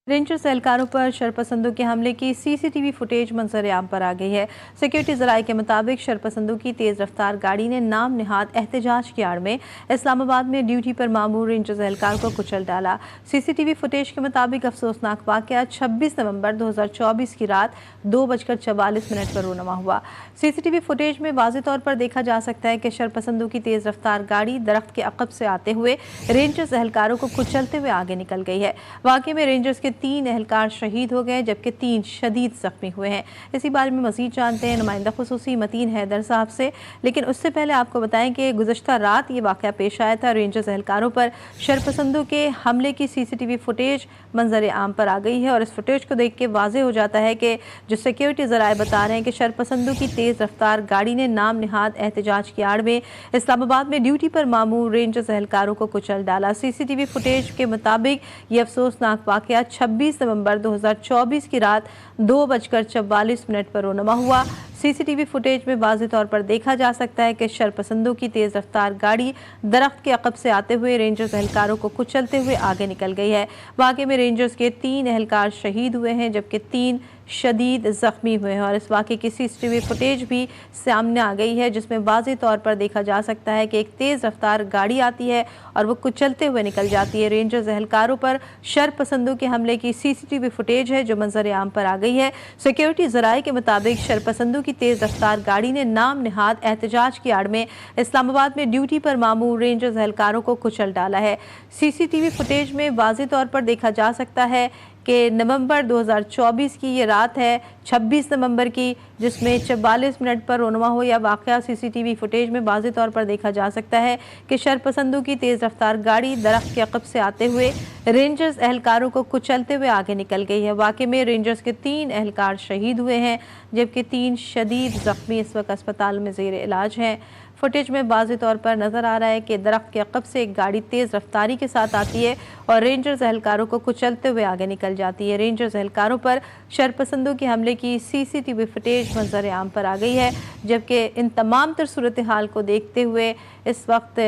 Rangers एहलकारों पर शरपसंदों के हमले की सीसीटीवी फुटेज मंजर आम पर आ गई है। सिक्योरिटी ज़राए के मुताबिक शरपसंदों की तेज़ रफ्तार गाड़ी ने नाम निहाद एहतजाज की आड़ में इस्लामाबाद में ड्यूटी पर मामूर रेंजर्स एहलकार को कुचल डाला। सीसीटीवी फुटेज के मुताबिक अफसोसनाक वाक़या 26 नवंबर 2024 की रात 2:44 पर रोनमा हुआ। सीसीटीवी फुटेज में वाज़ेह तौर पर देखा जा सकता है कि शरपसंदों की तेज़ रफ्तार गाड़ी दरख्त के अक़ब से आते हुए रेंजर्स एहलकारों को कुचलते हुए आगे निकल गई है। वाक़े में रेंजर्स के 3 एहलकार शहीद हो गए जबकि 3 शदीद जख्मी हुए हैं। इसी बारे में मज़ीद जानते हैं नुमाइंदा खुसूसी मतीन हैदर साहब से, लेकिन उससे पहले आपको बताएं कि गुज़श्ता रात ये वाक़या पेश आया था। रेंजर्स एहलकारों पर शरपसंदों के हमले की सीसीटीवी फुटेज मंजर आम पर आ गई है और इस फुटेज को देख के वाज़ेह हो जाता है कि जो सिक्योरिटी ज़राए बता रहे हैं कि शरपसंदों की तेज़ रफ्तार गाड़ी ने नाम निहाद एहतजाज की आड़ में इस्लामाबाद में ड्यूटी पर मामूर रेंजर्स एहलकारों को कुचल डाला। सीसीटीवी फुटेज के मुताबिक ये अफसोसनाक वाक़या 26 नवंबर 2024 की रात 2:44 पर रोनमा हुआ। सीसीटीवी फुटेज में वाज़ेह तौर पर देखा जा सकता है कि शरपसंदों की तेज़ रफ्तार गाड़ी दरख्त के अक़ब से आते हुए रेंजर्स एहलकारों को कुचलते हुए आगे निकल गई है। वाक़े में रेंजर्स के 3 एहलकार शहीद हुए हैं जबकि 3 शदीद ज़ख्मी हुए हैं और इस वाक़े की सीसीटीवी फुटेज भी सामने आ गई है जिसमें वाज़ेह तौर पर देखा जा सकता है कि एक तेज़ रफ्तार गाड़ी आती है और वो कुचलते हुए निकल जाती है। रेंजर्स एहलकारों पर शरपसंदों के हमले की सीसीटीवी फुटेज है जो मंजर आम पर आ गई है। सिक्योरिटी ज़राए के मुताबिक शरपसंदों की तेज़ रफ्तार गाड़ी ने नाम निहाद एहतजाज की आड़ में इस्लामाबाद में ड्यूटी पर मामूर रेंजर्स एहलकारों को कुचल डाला है। सीसीटीवी फुटेज में वाज़ेह तौर पर देखा जा सकता है कि नवंबर 2024 की ये रात है 26 नवंबर की, जिसमें 44 पर रोनमा हो या वाक़या सीसीटीवी फुटेज में वाज़ेह तौर पर देखा जा सकता है कि शरपसंदों की तेज़ रफ्तार गाड़ी दरख्त के अक़ब से आते हुए रेंजर्स एहलकारों को कुचलते हुए आगे निकल गई है। वाक़े में रेंजर्स के 3 एहलकार शहीद हुए हैं जबकि 3 शदीद ज़ख्मी इस वक्त अस्पताल में ज़ेर इलाज हैं। फुटेज में वाज़ेह तौर पर नज़र आ रहा है कि दरख्त के अक़ब से एक गाड़ी तेज़ रफ्तारी के साथ आती है और रेंजर्स एहलकारों को कुचलते हुए आगे निकल जाती है। रेंजर्स एहलकारों पर शरपसंदों के हमले की सीसीटीवी फुटेज मंजर आम पर आ गई है जबकि इन तमाम तर सूरत हाल को देखते हुए इस वक्त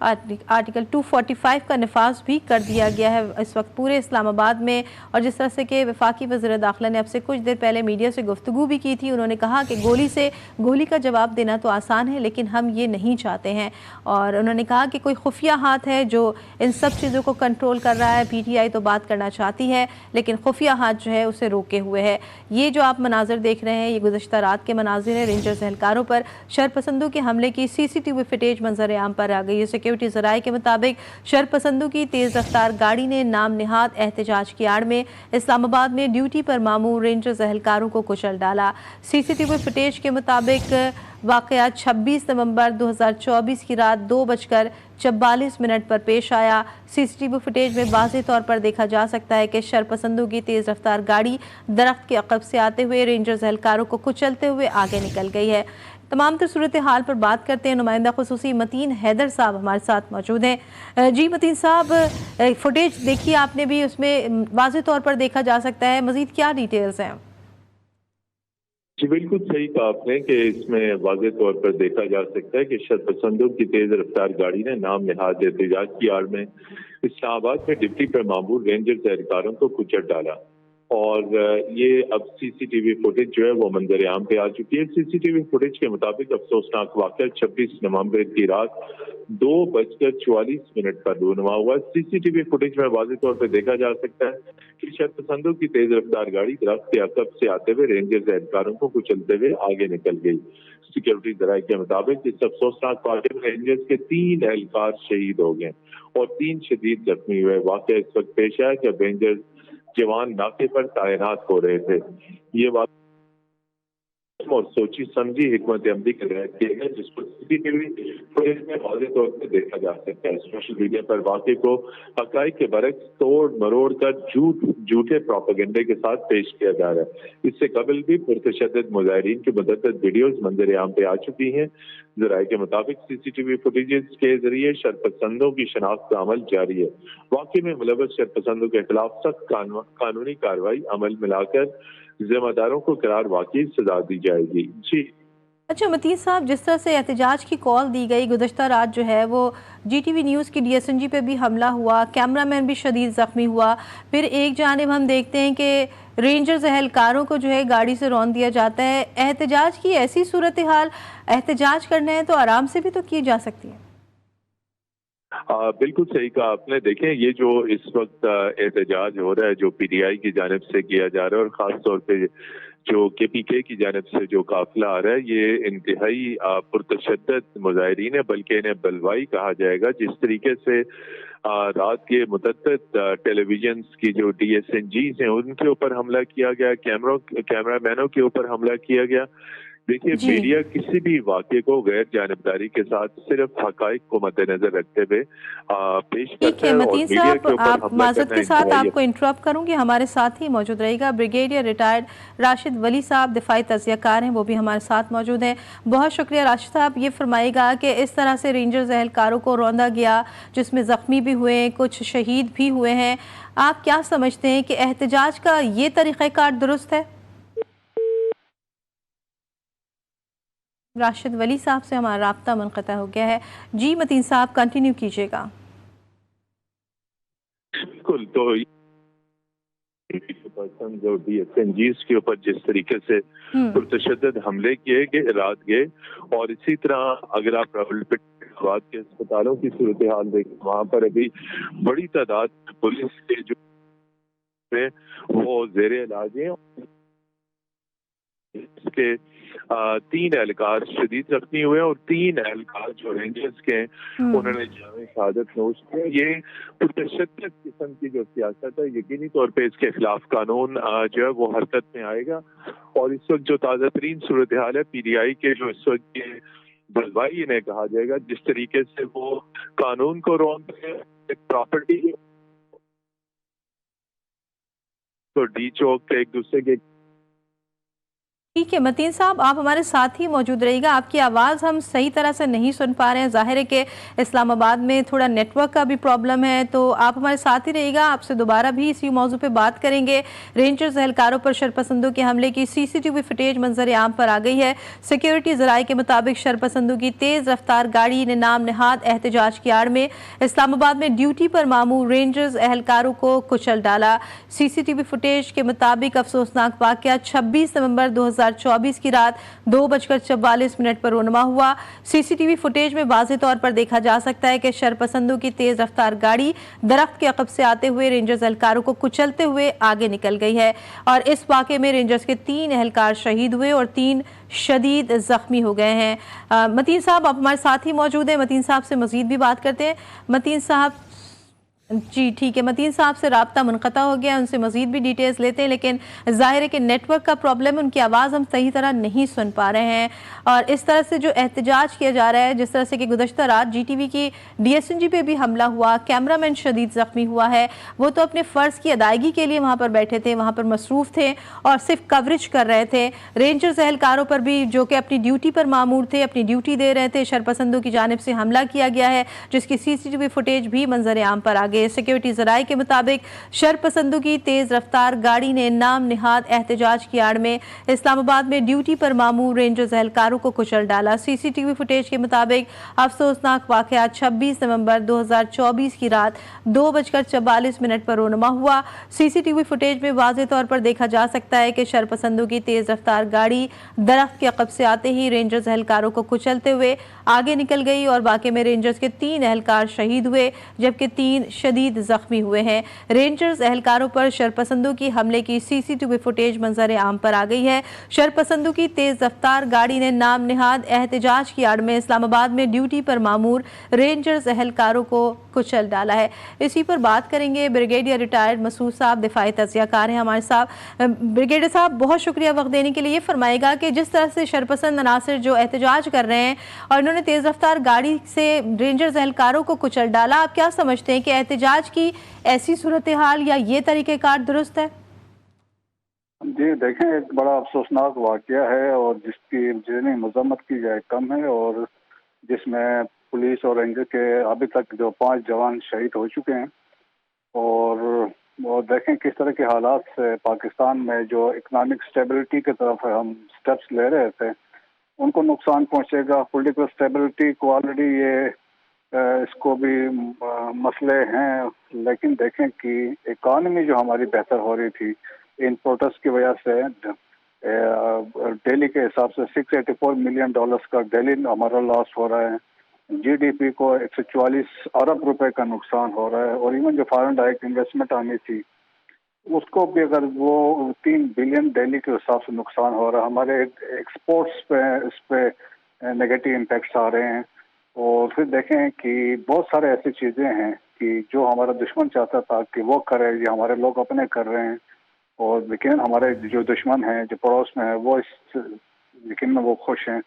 आर्टिकल 245 का नफाज भी कर दिया गया है इस वक्त पूरे इस्लामाबाद में। और जिस तरह से कि वफाकी वज़ीर दाखिला ने अब से कुछ देर पहले मीडिया से गुफ्तगू भी की थी, उन्होंने कहा कि गोली का जवाब देना तो आसान है लेकिन हम ये नहीं चाहते हैं। और उन्होंने कहा कि कोई खुफिया हाथ है जो इन सब चीज़ों को कंट्रोल कर रहा है। PTI तो बात करना चाहती है लेकिन खुफिया हाथ जो है उसे रोके हुए है। ये जो आप मनाजिर देख रहे हैं ये गुज़श्ता रात के मनाजिर हैं। रेंजर्स एहलकारों पर शरपसंदों के हमले की सीसीटीवी फुटेज मंजर आम पर आ गई है। सिक्योरिटी ज़राए के मुताबिक शरपसंदों की तेज़ रफ्तार गाड़ी ने नाम निहाद एहतजाज की आड़ में इस्लामाबाद में ड्यूटी पर मामूर रेंजर्स एहलकारों को कुचल डाला। सीसीटीवी फुटेज के मुताबिक वाक़या 26 नवंबर 2024 की रात 2:44 पर पेश आया। सीसीटीवी फुटेज में वाज़ेह तौर पर देखा जा सकता है कि शरपसंदों की तेज़ रफ्तार गाड़ी दरख्त के अक़ब से आते हुए रेंजर्स एहलकारों को कुचलते हुए आगे निकल गई है। तमाम तर सूरत हाल पर बात करते हैं। नुमाइंदा खुसूसी मतीन हैदर साहब हमारे साथ मौजूद हैं। जी मतीन साहब, फुटेज देखिए आपने भी, उसमें वाज़ेह तौर पर देखा जा सकता है, मज़ीद क्या डिटेल्स हैं? जी बिल्कुल सही कहा आपने कि इसमें वाज़ेह तौर पर देखा जा सकता है कि शरपसंदों की तेज रफ्तार गाड़ी ने नाम निहाद एहतजाज की आड़ में इस्लामाबाद में ड्यूटी पर मामूर रेंजर्स एहलकारों को कुचल डाला और ये अब सीसीटीवी फुटेज जो है वो मंजर आम पे आ चुकी है। सीसीटीवी फुटेज के मुताबिक अफसोसनाक वाक़या 26 नवंबर की रात 2:44 पर रोनमा हुआ। सीसीटीवी फुटेज में वाज़ेह तौर पर देखा जा सकता है कि शरपसंदों की तेज रफ्तार गाड़ी दरख्त के अक़ब से आते हुए रेंजर्स एहलकारों को कुचलते हुए आगे निकल गई। सिक्योरिटी ज़राए के मुताबिक इस अफसोसनाक वाक़े में रेंजर्स के 3 एहलकार शहीद हो गए और 3 शदीद जख्मी हुए। वाक़या इस वक्त पेश आया जब रेंजर्स जवान नाके पर तैनात हो रहे थे। ये बात और सोची समझी हिकमत अमली के तहत किया गया जिसको सीसीटीवी फुटेज में वाज़ेह तौर पर देखा जा सकता है। सोशल मीडिया पर वाक़े को हक़ाइक़ के बरक्स तोड़ मरोड़ कर झूठे प्रोपेगेंडे के साथ पेश किया जा रहा है। इससे कबल भी पुरतशद्दुद मुज़ाहिरीन की मुतअद्दिद वीडियोज मंजर आम पे आ चुकी हैं। ज़राए के मुताबिक सीसीटीवी फुटेजेस के जरिए शरपसंदों की शनाख्त का अमल जारी है। वाक़े में मुलव्वस शरपसंदों के खिलाफ सख्त कानूनी कार्रवाई अमल में लाकर जिम्मेदारों को करार वाकई सजा दी जाएगी। जी اچھا متین صاحب، جس طرح سے احتجاج کی کال دی گئی، گزشتہ رات جو ہے وہ جی ٹی وی نیوز کی DSNG پہ بھی حملہ ہوا، کیمرہ مین بھی شدید زخمی ہوا، پھر ایک جانب ہم دیکھتے ہیں کہ رینجرز اہلکاروں کو جو ہے گاڑی سے رون دیا جاتا ہے۔ احتجاج کی ایسی صورتحال، احتجاج کرنا ہے تو آرام سے بھی تو کی جا سکتی ہے۔ بالکل صحیح کہا آپ نے۔ دیکھیں، یہ جو اس وقت احتجاج ہو رہا ہے جو PTI کی جانب سے کیا جا رہا ہے، اور خاص طور پہ جو KPK کی جانب سے جو قافلہ آ رہا ہے، یہ انتہائی پرتشدد مظاہرین ہے، بلکہ انہیں بلوائی کہا جائے گا۔ جس طریقے سے رات کے متعدد ٹیلی ویژنز کی جو DSNGs ہیں ان کے اوپر حملہ کیا گیا، کیمرہ مینوں کے اوپر حملہ کیا گیا۔ دیکھیے، جی میڈیا کسی بھی واقعے کو غیر جانبداری کے ساتھ صرف حقائق کو مد نظر رکھتے ہوئے پیش ٹھیک کرتا ہے ہے، اور متین میڈیا صاحب، کے اوپر آپ حملہ معذرت کرنا کے ساتھ انتہائی۔ آپ کو انٹرپٹ کروں گی، ہمارے ساتھ ہی موجود رہے گا بریگیڈیئر ریٹائرڈ راشد ولی صاحب، دفاعی تجزیہ کار ہیں، وہ بھی ہمارے ساتھ موجود ہیں۔ بہت شکریہ راشد صاحب۔ یہ فرمائے گا کہ اس طرح سے رینجرز اہلکاروں کو روندا گیا، جس میں زخمی بھی ہوئے، کچھ شہید بھی ہوئے ہیں، آپ کیا سمجھتے ہیں کہ احتجاج کا یہ طریقہ کار درست ہے؟ راشد ولی صاحب سے ہمارا رابطہ منقطع ہو گیا ہے۔ جی متین صاحب، کنٹینیو کیجئے گا۔ بالکل، تو پرسن جو DSNGs کے اوپر جس طریقے سے پرتشدد حملے کیے گئے رات گئے، اور اسی طرح اگر آپ راولپنڈی کے اسپتالوں کی صورتحال دیکھیں، وہاں پر ابھی بڑی تعداد پولیس کے جو وہ زیر علاج ہیں۔ اس کے 3 اہلکار شدید زخمی ہوئے، اور 3 اہلکار جو رینجرز کے ہیں انہوں نے جامِ شہادت نوش کی۔ یہ پرتشدد قسم کی جو سیاست ہے، یقینی طور پہ اس کے خلاف قانون جو ہے وہ حرکت میں آئے گا۔ اور اس وقت جو تازہ ترین صورتحال ہے، PTI کے جو اس وقت یہ بلوائی انہیں کہا جائے گا، جس طریقے سے وہ قانون کو روندتے ہیں، پراپرٹی تو ڈی چوک ایک دوسرے کے۔ ٹھیک ہے متین صاحب، آپ ہمارے ساتھ ہی موجود رہیے گا۔ آپ کی آواز ہم صحیح طرح سے نہیں سن پا رہے ہیں، ظاہر ہے کہ اسلام آباد میں تھوڑا نیٹ ورک کا بھی پرابلم ہے، تو آپ ہمارے ساتھ ہی رہیے گا۔ آپ سے دوبارہ بھی اسی موضوع پہ بات کریں گے۔ رینجرز اہلکاروں پر شرپسندوں کے حملے کی CCTV فوٹیج منظر عام پر آ گئی ہے۔ سیکیورٹی ذرائع کے مطابق شرپسندوں کی تیز رفتار گاڑی نے نام نہاد احتجاج کی آڑ میں اسلام آباد میں ڈیوٹی پر مامور رینجرز اہلکاروں کو کچل ڈالا۔ CCTV فوٹیج کے مطابق افسوسناک واقعہ 26 نومبر 2024 کی رات 2:44 پر رونما ہوا۔ CCTV فوٹیج میں واضح طور پر دیکھا جا سکتا ہے کہ شرپسندوں کی تیز رفتار گاڑی درخت کے عقب سے آتے ہوئے رینجرز اہلکاروں کو کچلتے ہوئے آگے نکل گئی ہے، اور اس واقعے میں رینجرز کے 3 اہلکار شہید ہوئے اور 3 شدید زخمی ہو گئے ہیں۔ متین صاحب، آپ ہمارے ساتھ ہی موجود ہیں، متین صاحب سے مزید بھی بات کرتے ہیں۔ متین صاحب، جی ٹھیک ہے، متین صاحب سے رابطہ منقطع ہو گیا، ان سے مزید بھی ڈیٹیلز لیتے ہیں، لیکن ظاہر ہے کہ نیٹ ورک کا پرابلم ہے، ان کی آواز ہم صحیح طرح نہیں سن پا رہے ہیں۔ اور اس طرح سے جو احتجاج کیا جا رہا ہے، جس طرح سے کہ گزشتہ رات GTV کی DSNG پہ بھی حملہ ہوا، کیمرہ مین شدید زخمی ہوا ہے، وہ تو اپنے فرض کی ادائیگی کے لیے وہاں پر بیٹھے تھے، وہاں پر مصروف تھے اور صرف کوریج کر رہے تھے۔ رینجرز اہلکاروں پر بھی جو کہ اپنی ڈیوٹی پر مامور تھے، اپنی ڈیوٹی دے رہے تھے، شرپسندوں کی جانب سے حملہ کیا گیا ہے، جس کی CCTV فوٹیج بھی منظر عام پر آگئے۔ سیکیورٹی ذرائع کے مطابق شرپسندوں کی تیز رفتار گاڑی نے نام نہاد احتجاج کی آڑ میں اسلام آباد میں ڈیوٹی پر مامور رینجرز اہلکاروں کو کچل ڈالا۔ CCTV فوٹیج کے مطابق افسوسناک واقعہ 26 نومبر 2024 کی رات 2:44 پر رونما ہوا۔ CCTV فوٹیج میں واضح طور پر دیکھا جا سکتا ہے کہ شرپسندوں کی تیز رفتار گاڑی درخت کے عقب سے آتے ہی رینجرز اہلکاروں کو کچلتے ہوئے آگے نکل گئی، اور واقعے میں رینجرز کے 3 اہلکار شہید ہوئے جبکہ 3 شدید زخمی ہوئے ہیں۔ رینجرز اہلکاروں پر شرپسندوں کی حملے کی CCTV فوٹیج منظر عام پر آ گئی ہے۔ شرپسندوں کی تیز رفتار گاڑی نے نام نہاد احتجاج کی آڑ میں اسلام آباد میں ڈیوٹی پر مامور رینجرز اہلکاروں کو کچل ڈالا ہے۔ اسی پر بات کریں گے، بریگیڈیئر ریٹائرڈ مسعود صاحب دفاعی تجزیہ کار ہیں ہمارے ساتھ۔ بریگیڈیئر صاحب، بہت شکریہ وقت دینے کے لیے۔ یہ فرمائے گا کہ جس طرح سے شرپسند عناصر جو احتجاج کر رہے ہیں اور انہوں نے تیز رفتار گاڑی سے رینجرز اہلکاروں کو کچل ڈالا، آپ کیا سمجھتے ہیں کہ احتجاج کی ایسی صورتحال یا یہ طریقہ کار درست ہے؟ جی دیکھیں، ایک بڑا افسوسناک واقعہ ہے اور جتنی مذمت کی جائے کم ہے، اور جس میں پولیس اور رینجر کے ابھی تک جو 5 جوان شہید ہو چکے ہیں، اور دیکھیں کس طرح کے حالات سے پاکستان میں جو اکنامک سٹیبلٹی کی طرف ہم سٹیپس لے رہے تھے، उनको नुकसान पहुंचेगा। पॉलिटिकल स्टेबिलिटी को ऑलरेडी ये इसको भी मसले हैं, लेकिन देखें कि इकॉनमी जो हमारी बेहतर हो रही थी इन प्रोटेस्ट की वजह से, दिल्ली के हिसाब से $684 मिलियन का दिल्ली हमारा लॉस हो रहा है। जीडीपी को 144 अरब रुपए का नुकसान हो रहा है, और इवन जो फॉरेन डायरेक्ट इन्वेस्टमेंट आनी थी उसको भी अगर वो 3 बिलियन दिल्ली के हिसाब से नुकसान हो रहा है। हमारे एक्सपोर्ट्स पे इस पे नेगेटिव इम्पैक्ट्स आ रहे हैं। और फिर देखें कि बहुत सारे ऐसी चीज़ें हैं कि जो हमारा दुश्मन चाहता था कि वो करे, ये हमारे लोग अपने कर रहे हैं। और लेकिन हमारे जो दुश्मन हैं, जो पड़ोस में है, वो इस यकीन में वो खुश हैं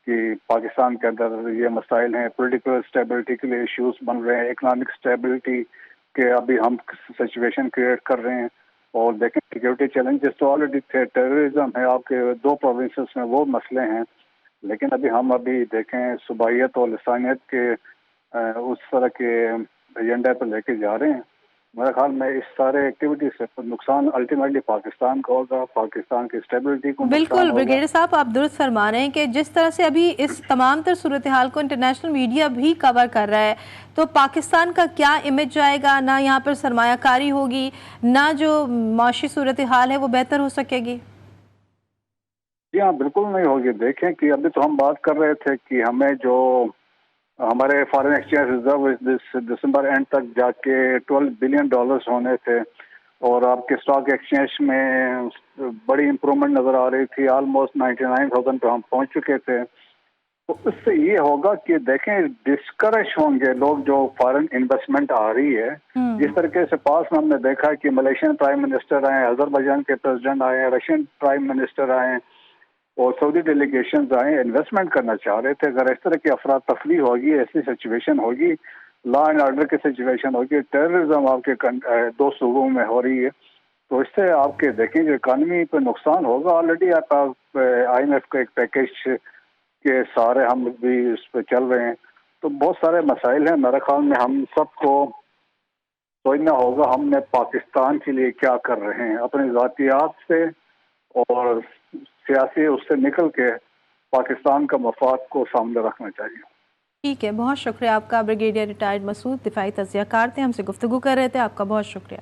कि पाकिस्तान के अंदर ये मसाइल हैं। पॉलिटिकल स्टेबिलिटी के लिए इश्यूज बन रहे हैं, इकोनॉमिक स्टेबिलिटी के अभी हम सिचुएशन क्रिएट कर रहे हैं। और देखें सिक्योरिटी चैलेंजेस तो ऑलरेडी थे, टेररिज्म है आपके 2 प्रोविंसेस में, वो मसले हैं। लेकिन हम देखें सुबाहियत और लसानियत के उस तरह के एजेंडा पर लेके जा रहे हैं। मेरे ख्याल में इस सारे एक्टिविटी से नुकसान अल्टीमेटली पाकिस्तान का होगा, पाकिस्तान की स्टेबिलिटी को बिल्कुल ब्रिगेडियर साहब, आप दुरुस्त फरमा रहे हैं कि जिस तरह से अभी इस तमाम तर सूरत हाल को इंटरनेशनल मीडिया भी कवर कर रहा है, तो पाकिस्तान का क्या इमेज जाएगा, ना यहाँ पर सरमायाकारी होगी, ना जो माशी सूरत हाल है वो बेहतर हो सकेगी। जी हाँ, बिल्कुल नहीं होगी। देखें कि अभी तो हम बात कर रहे थे कि हमें जो हमारे foreign exchange reserve December and तक जाके $12 बिलियन होने थे, और आपके स्टॉक एक्सचेंज में बड़ी इम्प्रूवमेंट नज़र आ रही थी। ऑलमोस्ट 99,000 पे हम पहुंच चुके थे। तो इससे ये होगा कि देखें डिस्करेज होंगे लोग, जो फॉरेन इन्वेस्टमेंट आ रही है। जिस तरीके से पास में हमने देखा है कि मलेशियन प्राइम मिनिस्टर आए, अजरबैजान के प्रेसिडेंट आए, रशियन प्राइम मिनिस्टर आए और सऊदी डेलीगेशन आए, इन्वेस्टमेंट करना चाह रहे थे। अगर इस तरह की अफरा तफरी होगी, ऐसी सिचुएशन होगी, लॉ एंड ऑर्डर की सिचुएशन होगी, टेररिज्म आपके 2 सूबों में हो रही है, तो इससे आपके देखें जो इकानमी पे नुकसान होगा। ऑलरेडी आप IMF का एक पैकेज के सारे हम भी इस पे चल रहे हैं। तो बहुत सारे मसाइल हैं। मेरे ख्याल में हम सबको सोचना होगा हमने पाकिस्तान के लिए क्या कर रहे हैं, अपनी ज़ातियात से और सियासी उससे निकल के पाकिस्तान का मफाद को सामने रखना चाहिए। ठीक है, बहुत शुक्रिया आपका। ब्रिगेडियर रिटायर्ड मसूद दिफाई तज्ज़ियाकार थे, हमसे गुफ्तगू कर रहे थे। आपका बहुत शुक्रिया।